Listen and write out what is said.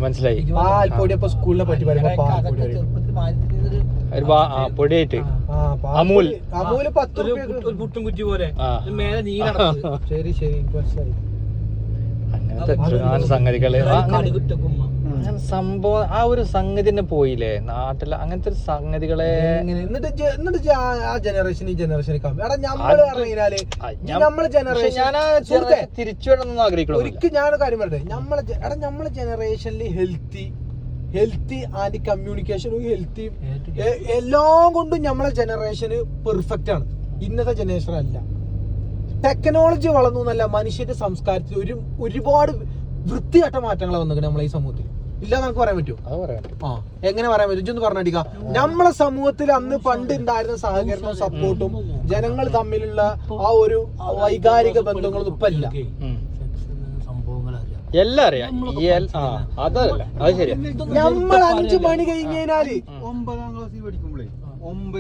മനസ്സിലായി. പാൽപ്പൊടി അപ്പൊ സ്കൂളിനെ പറ്റി പറയുമ്പോ പൊടിയായിട്ട് അമൂല് 10 രൂപ പുട്ടും കുറ്റി പോലെ ശരി മനസ്സിലായി. അങ്ങനത്തെ സംഗതികള് സംഭവം ആ ഒരു സംഗതി തന്നെ പോയില്ലേ നാട്ടില്. അങ്ങനത്തെ ഒരു സംഗതികളെ എന്നിട്ട് ആ ജനറേഷൻ ഈ ജനറേഷൻ നമ്മളെ ജനറേഷൻ തിരിച്ചുവിടണമെന്ന് ആഗ്രഹിക്കണം. ഒരിക്കലും ഞാനൊരു കാര്യം പറയട്ടെ, നമ്മളെ ജനറേഷനിൽ ഹെൽത്തി ആൻഡ് കമ്മ്യൂണിക്കേഷനും ഹെൽത്തി എല്ലാം കൊണ്ടും നമ്മളെ ജനറേഷന് പെർഫെക്റ്റ് ആണ്. ഇന്നത്തെ ജനറേഷൻ അല്ല. ടെക്നോളജി വളർന്നു എന്നല്ല, മനുഷ്യന്റെ സംസ്കാരത്തിൽ ഒരുപാട് വൃത്തികെട്ട മാറ്റങ്ങൾ വന്നിട്ടുണ്ട് നമ്മളെ ഈ സമൂഹത്തിൽ. ഇല്ല നമുക്ക് പറയാൻ പറ്റുമോ? എങ്ങനെ പറയാൻ പറ്റും? ഇതൊന്ന് പറഞ്ഞടിക്കാം. നമ്മളെ സമൂഹത്തിൽ അന്ന് പണ്ട് ഉണ്ടായിരുന്ന സഹകരണവും സപ്പോർട്ടും ജനങ്ങൾ തമ്മിലുള്ള ആ ഒരു വൈകാരിക ബന്ധങ്ങളൊന്നും ഇപ്പൊ ഇല്ല. എല്ലാം അറിയാം. അതല്ല, അത് ശരിയാ. നമ്മൾ 5 മണി കഴിഞ്ഞാല് 9ാം ക്ലാസ്സിൽ പഠിക്കുമ്പോഴേ 9